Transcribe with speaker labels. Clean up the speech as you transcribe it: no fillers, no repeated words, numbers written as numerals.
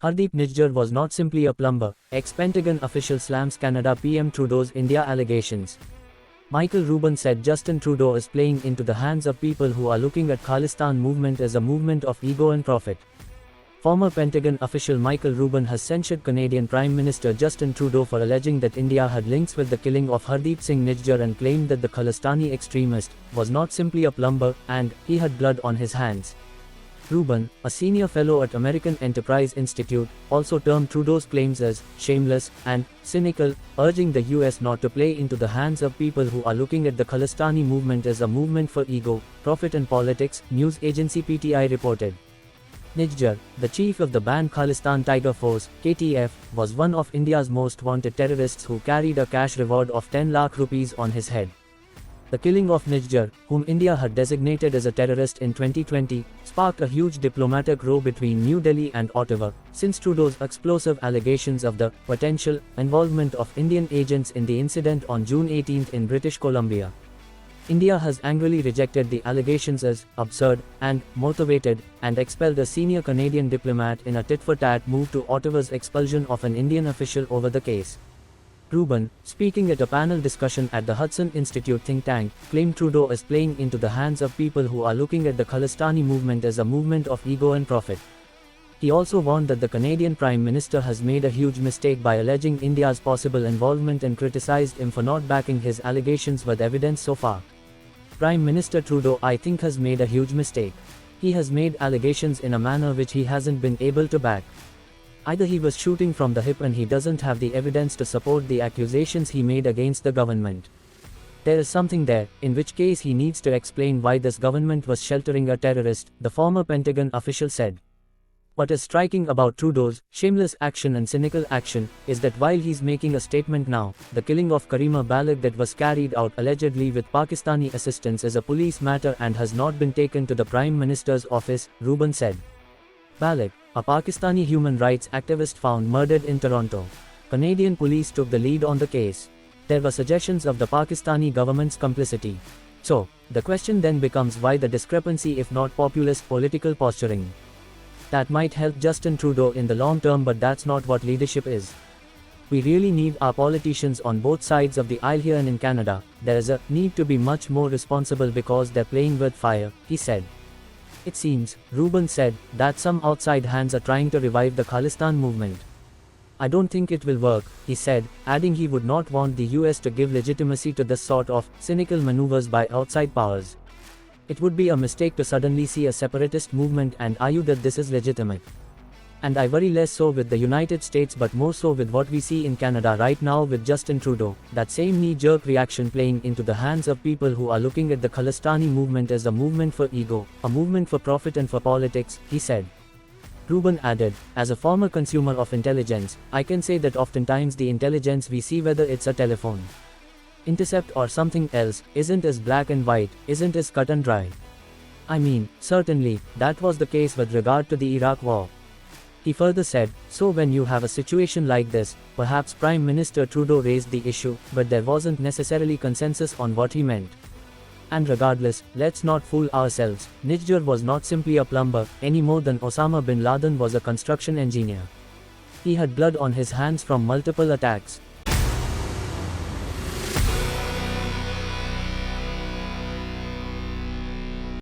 Speaker 1: Hardeep Nijjar was not simply a plumber, ex-Pentagon official slams Canada PM Trudeau's India allegations. Michael Rubin said Justin Trudeau is playing into the hands of people who are looking at Khalistan movement as a movement of ego and profit. Former Pentagon official Michael Rubin has censured Canadian Prime Minister Justin Trudeau for alleging that India had links with the killing of Hardeep Singh Nijjar and claimed that the Khalistani extremist was not simply a plumber and he had blood on his hands. Rubin, a senior fellow at American Enterprise Institute, also termed Trudeau's claims as shameless and cynical, urging the US not to play into the hands of people who are looking at the Khalistani movement as a movement for ego, profit and politics, news agency PTI reported. Nijjar, the chief of the banned Khalistan Tiger Force, KTF, was one of India's most wanted terrorists who carried a cash reward of 10 lakh rupees on his head. The killing of Nijjar, whom India had designated as a terrorist in 2020, sparked a huge diplomatic row between New Delhi and Ottawa, since Trudeau's explosive allegations of the potential involvement of Indian agents in the incident on June 18 in British Columbia. India has angrily rejected the allegations as absurd and motivated, and expelled a senior Canadian diplomat in a tit-for-tat move to Ottawa's expulsion of an Indian official over the case. Rubin, speaking at a panel discussion at the Hudson Institute think tank, claimed Trudeau is playing into the hands of people who are looking at the Khalistani movement as a movement of ego and profit. He also warned that the Canadian Prime Minister has made a huge mistake by alleging India's possible involvement and criticized him for not backing his allegations with evidence so far. Prime Minister Trudeau, I think, has made a huge mistake. He has made allegations in a manner which he hasn't been able to back. Either he was shooting from the hip and he doesn't have the evidence to support the accusations he made against the government. There is something there, in which case he needs to explain why this government was sheltering a terrorist, the former Pentagon official said. What is striking about Trudeau's shameless action and cynical action is that while he's making a statement now, the killing of Karima Balig that was carried out allegedly with Pakistani assistance is a police matter and has not been taken to the Prime Minister's office, Rubin said. Balig, a Pakistani human rights activist found murdered in Toronto. Canadian police took the lead on the case. There were suggestions of the Pakistani government's complicity. So, the question then becomes why the discrepancy if not populist political posturing. That might help Justin Trudeau in the long term, but that's not what leadership is. We really need our politicians on both sides of the aisle here and in Canada. There is a need to be much more responsible because they're playing with fire, he said. It seems, Rubin said, that some outside hands are trying to revive the Khalistan movement. I don't think it will work, he said, adding he would not want the US to give legitimacy to this sort of cynical maneuvers by outside powers. It would be a mistake to suddenly see a separatist movement and argue that this is legitimate. And I worry less so with the United States but more so with what we see in Canada right now with Justin Trudeau, that same knee-jerk reaction playing into the hands of people who are looking at the Khalistani movement as a movement for ego, a movement for profit and for politics, he said. Rubin added, as a former consumer of intelligence, I can say that oftentimes the intelligence we see, whether it's a telephone intercept or something else, isn't as black and white, isn't as cut and dry. I mean, certainly, that was the case with regard to the Iraq war. He further said, so when you have a situation like this, perhaps Prime Minister Trudeau raised the issue, but there wasn't necessarily consensus on what he meant. And regardless, let's not fool ourselves, Nijjar was not simply a plumber, any more than Osama bin Laden was a construction engineer. He had blood on his hands from multiple attacks.